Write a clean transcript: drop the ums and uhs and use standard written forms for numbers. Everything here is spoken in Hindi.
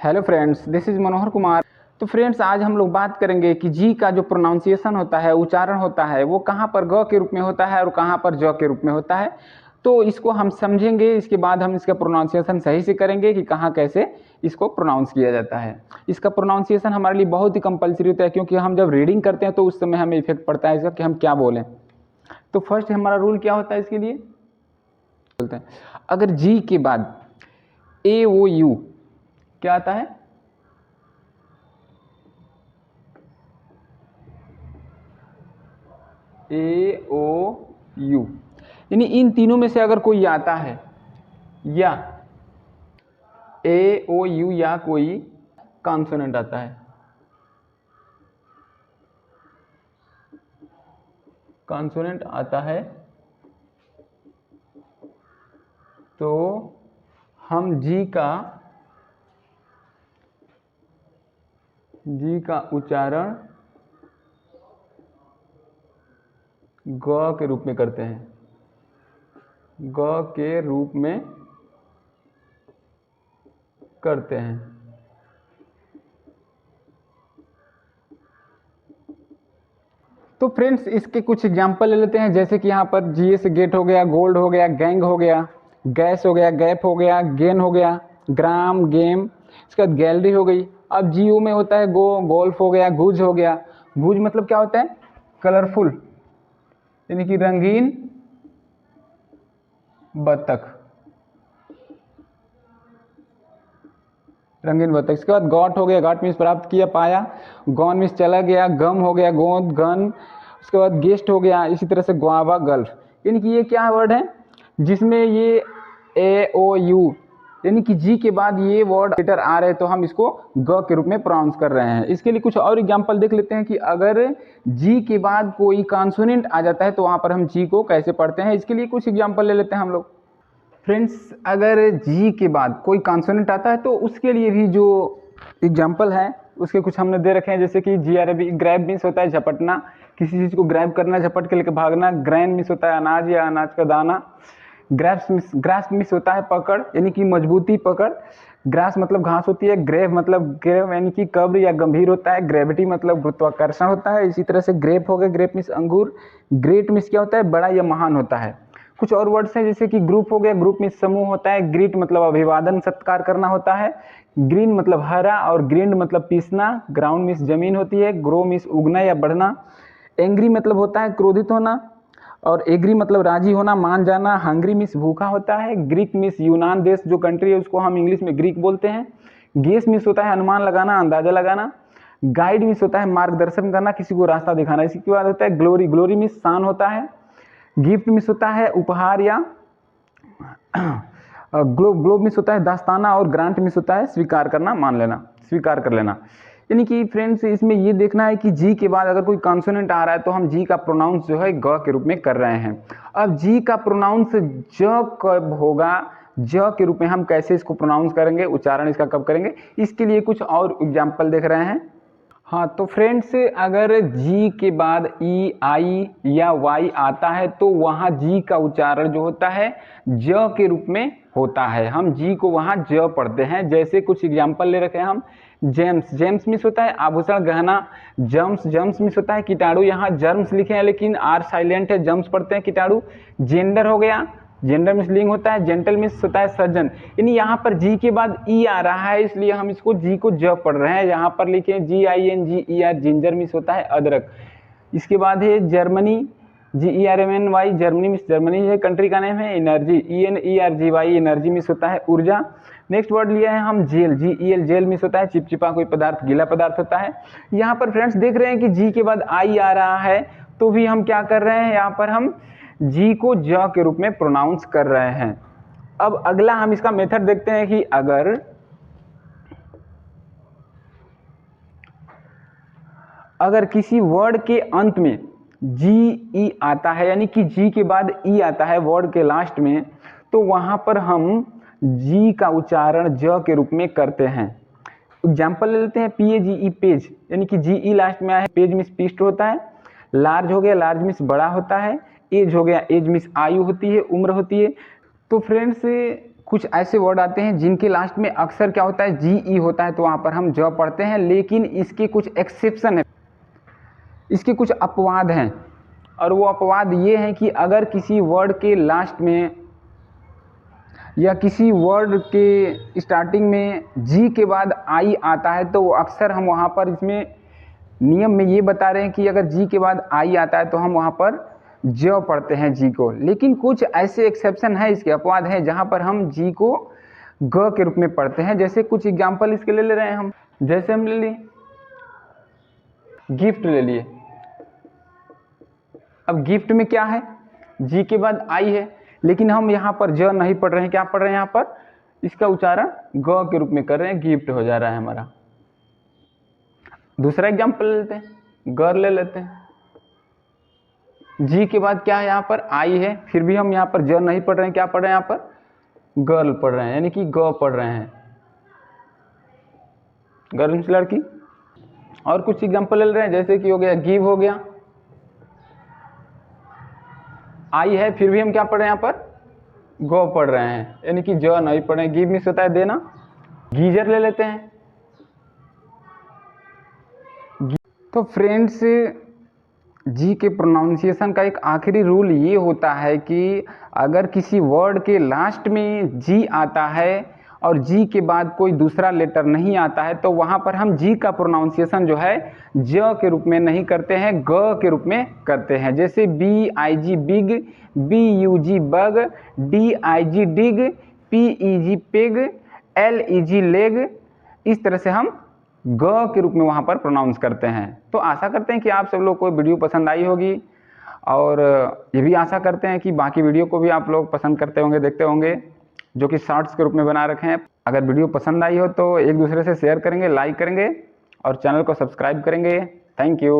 Hello friends, this is Manohar Kumar. तो फ्रेंड्स, आज हम लोग बात करेंगे कि जी का जो प्रोनाउंसिएशन होता है, उच्चारण होता है, वो कहाँ पर ग के रूप में होता है और कहाँ पर ज के रूप में होता है। तो इसको हम समझेंगे, इसके बाद हम इसका प्रोनाउंसिएशन सही से करेंगे कि कहाँ कैसे इसको प्रोनाउंस किया जाता है। इसका प्रोनाउंसिएशन हमारे लिए बहुत ही कंपलसरी होता है, क्योंकि हम जब रीडिंग करते हैं तो उस समय हमें इफेक्ट पड़ता है इसका कि हम क्या बोलें। तो फर्स्ट हमारा रूल क्या होता है इसके लिए, बोलते हैं अगर जी के बाद ए ओ यू क्या आता है, ए ओ यू, यानी इन तीनों में से अगर कोई आता है या ए ओ यू या कोई कॉन्सोनेंट आता है, कॉन्सोनेंट आता है तो हम जी का उच्चारण ग के रूप में करते हैं, ग के रूप में करते हैं। तो फ्रेंड्स, इसके कुछ एग्जांपल ले लेते हैं, जैसे कि यहाँ पर जीए से गेट हो गया, गोल्ड हो गया, गैंग हो गया, गैस हो गया, गैप हो गया, गेन हो गया, ग्राम, गेम, इसके बाद गैलरी हो गई। अब जीओ में होता है गो, गोल्फ हो गया, गुज हो गया। गुज मतलब क्या होता है, कलरफुल, यानी कि रंगीन बतख, रंगीन बतख। इसके बाद गॉट हो गया, गॉट मीन्स प्राप्त किया, पाया। गॉन मीन्स चला गया, गम हो गया, गोंद, गन। उसके बाद गेस्ट हो गया, इसी तरह से ग्वावा, गल्फ। यानी कि ये क्या वर्ड है जिसमें ये ए ओ यू यानी कि जी के बाद ये वर्ड लेटर आ रहे हैं, तो हम इसको ग के रूप में प्रोनाउंस कर रहे हैं। इसके लिए कुछ और एग्जांपल देख लेते हैं कि अगर जी के बाद कोई कॉन्सोनेंट आ जाता है तो वहाँ पर हम जी को कैसे पढ़ते हैं। इसके लिए कुछ एग्जांपल ले लेते हैं हम लोग। फ्रेंड्स, अगर जी के बाद कोई कॉन्सोनेंट आता है तो उसके लिए भी जो एग्जांपल है उसके कुछ हमने दे रखे हैं, जैसे कि ग्रैब मीन्स होता है झपटना, किसी चीज़ को ग्रैब करना, झपट के लेकर भागना। ग्रैन मीन्स होता है अनाज या अनाज का दाना। ग्रास्प मिस होता है पकड़, यानी कि मजबूती, पकड़। ग्रास मतलब घास होती है। ग्रेव मतलब ग्रेव यानी कि कब्र या गंभीर होता है। ग्रेविटी मतलब गुरुत्वाकर्षण होता है। इसी तरह से ग्रेप हो गया, ग्रेप मिस अंगूर। ग्रेट मिस क्या होता है, बड़ा या महान होता है। कुछ और वर्ड्स हैं, जैसे कि ग्रुप हो गया, ग्रुप मिस समूह होता है। ग्रीट मतलब अभिवादन, सत्कार करना होता है। ग्रीन मतलब हरा और ग्रीन्ड मतलब पीसना। ग्राउंड मिस जमीन होती है। ग्रो मिस उगना या बढ़ना। एंग्री मतलब होता है क्रोधित होना, और एग्री मतलब राजी होना, मान जाना। हंग्री मिस भूखा होता है। ग्रीक मिस यूनान देश जो कंट्री है उसको हम इंग्लिश में ग्रीक बोलते हैं। गेस मिस होता है अनुमान लगाना, अंदाजा लगाना। गाइड मिस होता है मार्गदर्शन करना, किसी को रास्ता दिखाना। इसी के बाद होता है ग्लोरी, ग्लोरी मिस शान होता है। गिफ्ट मिस होता है उपहार या ग्लोब मिस होता है दास्ताना, और ग्रांट मिस होता है स्वीकार करना, मान लेना, स्वीकार कर लेना। यानी कि फ्रेंड्स, इसमें ये देखना है कि जी के बाद अगर कोई कॉन्सोनेंट आ रहा है तो हम जी का प्रोनाउंस जो है ग के रूप में कर रहे हैं। अब जी का प्रोनाउंस ज कब होगा, ज के रूप में हम कैसे इसको प्रोनाउंस करेंगे, उच्चारण इसका कब करेंगे, इसके लिए कुछ और एग्जाम्पल देख रहे हैं। हाँ, तो फ्रेंड्स, अगर जी के बाद ई, आई या वाई आता है तो वहाँ जी का उच्चारण जो होता है ज के रूप में होता है। हम जी को वहाँ ज पढ़ते हैं। जैसे कुछ एग्जांपल ले रखे हैं हम। जेम्स, जेम्स मिस होता है आभूषण, गहना। जम्स, जम्स मिस होता है कीटाणु। यहाँ जर्म्स लिखे हैं लेकिन आर साइलेंट है, जम्स पढ़ते हैं कीटाणु। जेंडर हो गया, जेंडर मिस लिंग होता है। जेंटल मिस होता है सज्जन। यानी यहाँ पर जी के बाद ई आ रहा है, इसलिए हम इसको जी को ज पढ़ रहे हैं। यहाँ पर लिखे GINGER, जिंजर मिस होता है अदरक। इसके बाद है Germany, GERMNY, Germany miss Germany है कंट्री का नेम है। एनर्जी, ENERGY, एनर्जी मिस होता है ऊर्जा। नेक्स्ट वर्ड लिया है हम जेल, GEL, जेल मिस होता है चिपचिपा कोई पदार्थ, गीला पदार्थ होता है। यहाँ पर फ्रेंड्स देख रहे हैं कि जी के बाद आई आ रहा है तो भी हम क्या कर रहे हैं, यहाँ पर हम जी को ज के रूप में प्रोनाउंस कर रहे हैं। अब अगला हम इसका मेथड देखते हैं कि अगर किसी वर्ड के अंत में जी ई आता है, यानी कि जी के बाद ई आता है वर्ड के लास्ट में, तो वहां पर हम जी का उच्चारण ज के रूप में करते हैं। एग्जाम्पल ले लेते हैं। PAGE, पेज, यानी कि GE लास्ट में आया है। पेज मिस पृष्ठ होता है। लार्ज हो गया, लार्ज मिस बड़ा होता है। एज हो गया, एज मिस आयु होती है, उम्र होती है। तो फ्रेंड्स, कुछ ऐसे वर्ड आते हैं जिनके लास्ट में अक्सर क्या होता है, जी ई होता है, तो वहाँ पर हम ज पढ़ते हैं। लेकिन इसके कुछ एक्सेप्शन है, इसके कुछ अपवाद हैं। और वो अपवाद ये हैं कि अगर किसी वर्ड के लास्ट में या किसी वर्ड के स्टार्टिंग में जी के बाद आई आता है, तो अक्सर हम वहाँ पर इसमें नियम में ये बता रहे हैं कि अगर जी के बाद आई आता है तो हम वहाँ पर ज पढ़ते हैं जी को। लेकिन कुछ ऐसे एक्सेप्शन है, इसके अपवाद हैं, जहाँ पर हम जी को ग के रूप में पढ़ते हैं। जैसे कुछ एग्जाम्पल इसके ले रहे हैं हम। जैसे हम ले लिए गिफ्ट ले लिए। अब गिफ्ट में क्या है, जी के बाद आई है, लेकिन हम यहाँ पर ज नहीं पढ़ रहे हैं। क्या पढ़ रहे हैं यहाँ पर, इसका उच्चारण ग के रूप में कर रहे हैं, गिफ्ट हो जा रहा है हमारा। दूसरा एग्जाम्पल ले लेते हैं, गर्ल ले लेते हैं। जी के बाद क्या है, यहाँ पर आई है, फिर भी हम यहाँ पर ज नहीं पढ़ रहे हैं। क्या पढ़ रहे हैं यहाँ पर, गर्ल पढ़ रहे हैं, यानी कि ग पढ़ रहे हैं, गर्ल मीन्स लड़की। और कुछ एग्जाम्पल ले रहे हैं, जैसे कि हो गया गिव हो गया, आई है, फिर भी हम क्या पढ़ रहे हैं यहाँ पर, गो पढ़ रहे हैं, यानी कि ज नहीं पढ़ रहे हैं। गिव मीन्स होता है देना। गीजर ले लेते हैं। तो फ्रेंड्स, जी के प्रोनाउंसिएशन का एक आखिरी रूल ये होता है कि अगर किसी वर्ड के लास्ट में जी आता है और जी के बाद कोई दूसरा लेटर नहीं आता है, तो वहाँ पर हम जी का प्रोनाउंसिएशन जो है ज के रूप में नहीं करते हैं, ग के रूप में करते हैं। जैसे B I G big, B U G bug, D I G dig, P E G pig, L E G leg, इस तरह से हम ग के रूप में वहाँ पर प्रोनाउंस करते हैं। तो आशा करते हैं कि आप सब लोग को वीडियो पसंद आई होगी, और ये भी आशा करते हैं कि बाकी वीडियो को भी आप लोग पसंद करते होंगे, देखते होंगे, जो कि शॉर्ट्स के रूप में बना रखे हैं। अगर वीडियो पसंद आई हो तो एक दूसरे से शेयर करेंगे, लाइक करेंगे और चैनल को सब्सक्राइब करेंगे। Thank you.